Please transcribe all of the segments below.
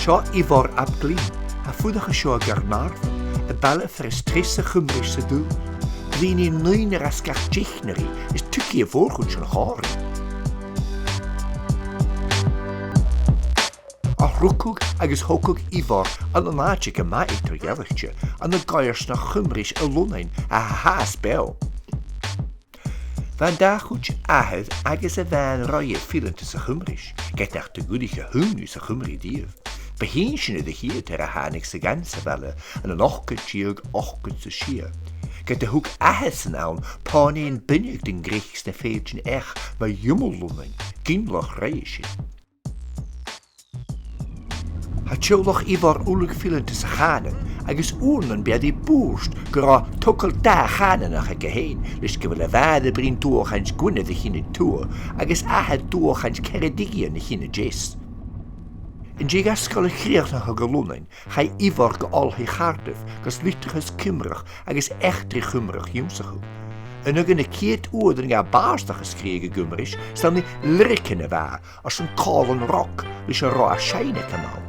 Seo Ivar ap Glyn, a fúdach a seo Garnarfon, a balle for is trisse chumris sa dúl. Glyn í nuiner as gach dichnari, is tuki a vorchud sin hári. A rúcúg agus hócúg Ivar an an áitig a ma eitar gealachte, an a gairs na chumris a lunain a haas bell. Van dagúd ahed agus a bhean roie filante sa chumris, get nach de goedige hunu sa chumri dief. Beheen sin de hier ter a hanig sa ganse welle, en an ochkut tjug ochkut sa schier. Get de hoek ahed san aan, paaneen binnig den griechs na feeltjen ech, ma jummellonnen, ginloch reisje. Ha tjolach Ivar oelig filante sa ganen, agus oornen bij die boerst, gra tokkel da ganen nach ik heen, dus ke wel waarde brin doorgaans gwne de gine toer, agus ahed doorgaans keredigien gine jest. En je gaskale kreeg nach a gelonnen, ga Ivar ge al he gaardef, gas lichtiges kimmerig, agus echt gummerig jumsig. En ook in de keert oorden ja baastig geskregen gummerisch, staan die lirkene waar, als een kalen rok, dus een roa scheine kanaal.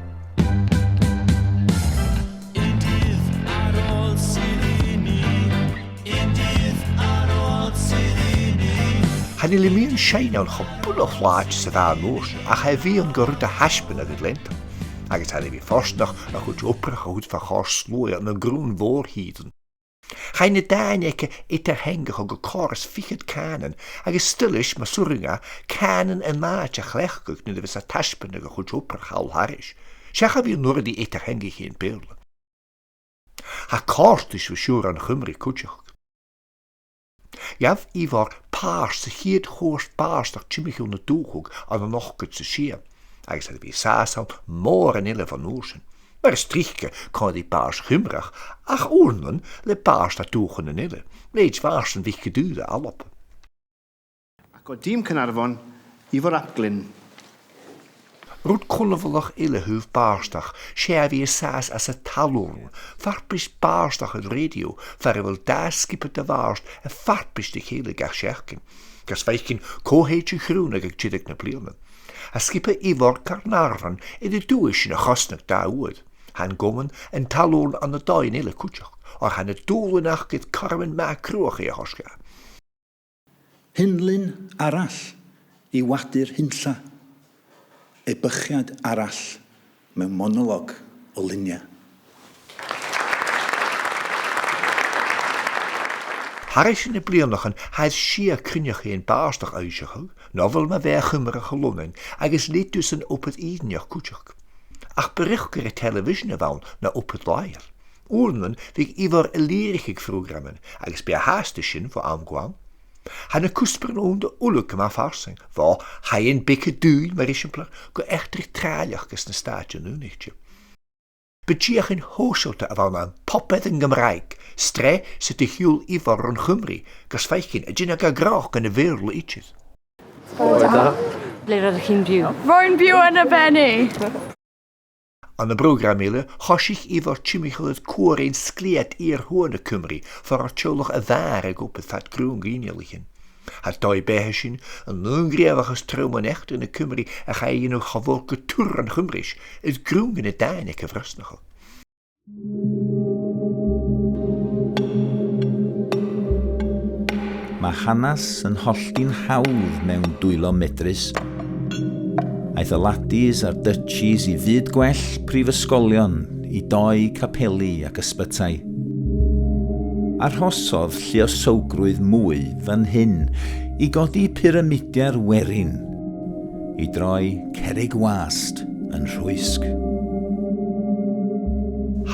Han ili meer schein aan gepoelig laatjes te gaan lozen, ach hij weer een gerutte haspen uit het lente. Agus hij weer vast nog een goed oprig goed van gaar slooien en een groen voorhieden. Hij ne daaneke etter hengig og gekores fichet kanen, agus stil is, maar surringa, kanen en maatje glechtguk nu de wisse haspen en goed oprig al harisch. Zeg weer nur die etter hengig in perlen. Ha kaart is we sure aan gumri kutjach. Jav Ivar paars se hiet hoorst paastig tjimmig on de toehoek aan de nog kut se schier. Hij zei wie saasal moor en ille van oorsen. Maar een strichke kan die paars gumrig, ach oornen le paars dat toegen en ille. Leeds waarsen wich geduurde alop. Ac o dim Caernarfon, Ivar ap Glyn. Rút konnevalach ille huf paarstag, scher wie saas as a talorn, farpis paarstag het radio, verwel daar skippet de waarst en farpis de hele gar scherken. Gas weichen koheetje groene gek tjidik na pliernen. A skippe Ivar Caernarfon in de doeisje na gastnig daar oud. Han gommen en talorn aan de daai ille kutjach, or han het doelwenach get karmen ma kroeg e hoska. Hinlin arall I wadur hinlla. E bychiad arall mewn monolog o lunia. Harris in de blianachen had zeer krunnig in paastig uitzag, novel maar weggummerig gelonnen, agus liet tussen op het edenjag kutjach. Ach berichtke televisie wou na op het laier. Oornen wie Ivar een lerig programmen, agus bij haastischen voor aankwam. Han een kusperen onder oelke maar varsing, waar hij een bikke duil maar ischempler, go echt traljach is een staatje nu nichtje. Bejiach in hooselte van een poppet en gemrijk, strij zit de hiel Ivar een gumri, gas feichin, en jina graag en de wereld ietsjes. Ble roedd chi'n byw? Rwy'n byw yn y benni. Aan de programmele has ik Ivar tjimmigel het koor een skleed hoorne kumri, voor het tjolig een waardig op het vat groen genieligen. Het doi beheschen, een ongrijvige stroom echt in de kumri, en ga je nog gewolke toeren gumris, het groen in het deineke vrustnigel. Mae hanes yn hollti'n hawdd mewn dwylo medrus. Aeth y ladis a'r dutchies I fyd gwell prifysgolion, I doi capeli ac ysbytau. Arhosodd lluosogrwydd mwy fan hyn I godi pyramidiau'r werin, I droi cerig wast yn rhwysg.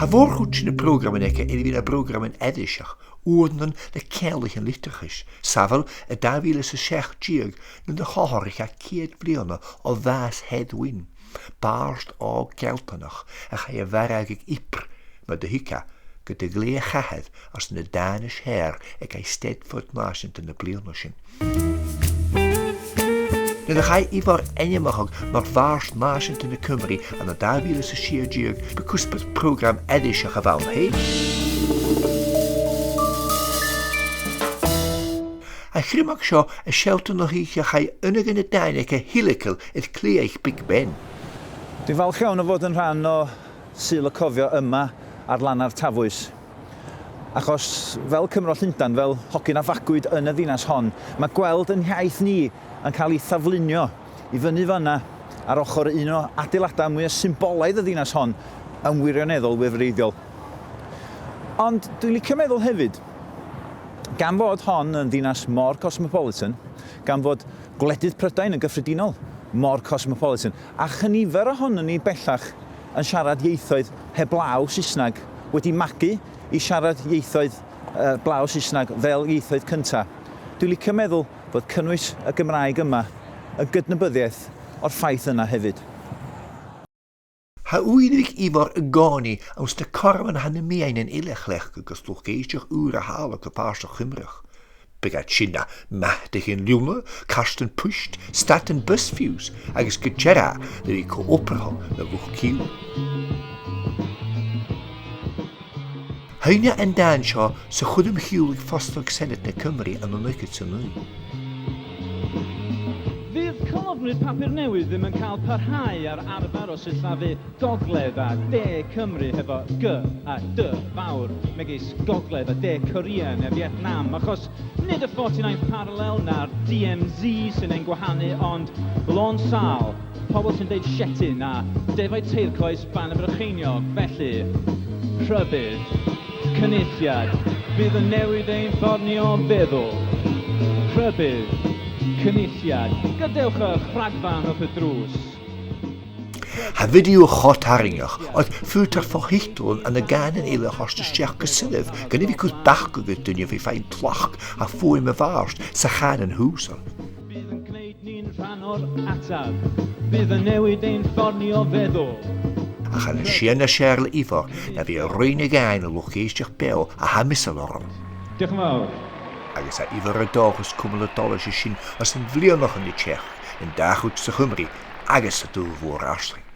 Ha voorgoed in de programmen en in de programmen edishach, oordenen de kellige lichtigis, savel en daar willen ze zeg tjig, in de gahorige keert blierne of waas het win, baarst al keltenach, en ga je waarlijk ipr, met de hika, get de glee gehet als de Danish her, en hij steed voor het naasjent in de bliernerschen. En dan ga je Ivar en je mag maar waars naasjent in de kumri, en dan daar willen ze sheer tjig, because het programma edische gewoon heet. En grimak zo en shelter nog iets ga je unig in het deineke hillekel het kleeg Big Ben. Dwi'n falch iawn o fod yn rhan o Sul y Cofio yma ar Lanau'r Tafwys. Achos fel Cymro Llundain, fel hogyn a fagwyd yn y ddinas hon, mae gweld yn hiaith ni yn cael ei thaflunio i fyny fyna ar ochr un o adeiladau mwy o symbolaidd y ddinas hon yn wirioneddol wefreiddiol. Ond dwi'n licio meddwl hefyd, gan fod hon yn ddinas mor cosmopolitan, gan fod gwledydd Prydain yn gyffredinol mor cosmopolitan, a chynifer ohonyn ni bellach yn siarad ieithoedd heblaw Saesneg wedi magu i siarad ieithoedd blaw Saesneg fel ieithoedd cyntaf. Dwi'n licio meddwl bod cynnwys y Gymraeg yma yn gydnabyddiaeth o'r ffaith yna hefyd. Ha uidig ivar gani aus de karmen hanne meinen illechlech gestog geistig ure halen gepaarste gumrig. Begat China machtig in Lunge, kasten pusht, staten busfuse, agus getjera, dat ik ko opperhal, de luch kiel. Heine en Dansha, se goedem hiwlig vastelijk senet na Cymru an een leuke te nu. Fydd colofnwyr papur newydd ddim yn cael parhau ar arfer o sillafu gogledd a de Cymru hefo G a D fawr megis gogledd a de Korea neu Vietnam, achos nid y 49th parallel na'r DMZ sy'n ein gwahanu, ond Lôn Sal, pobl sy'n deud Sietin a defaid teircoes ban y Brycheiniog, felly rhybydd, cynulliad, fydd yn newid ein ffordd ni o feddwl. Rhybydd, cynulliad, gadewch eich rhagfan wrth y drws. Ha video got haringach, uit futer verhichtelen aan de ganen ille harste sterke zelf, gan ik goed daggegut toen je weer fijn plak, a voor me waarst, ze gaan een hoesel. Bydd yn gwneud ni'n rhan o'r atab, bydd yn newid ein ffordd ni o feddwl. A gaan een schienne scherle iver, na weer ruine gain en logeestig bel, a ha misseloren. Diolch yn fawr. Agus a iver a dagus kumele tallische sin, as een vleer nog in de Tsjech, en daar goed ze Gymru, agus a doel voor Astrid.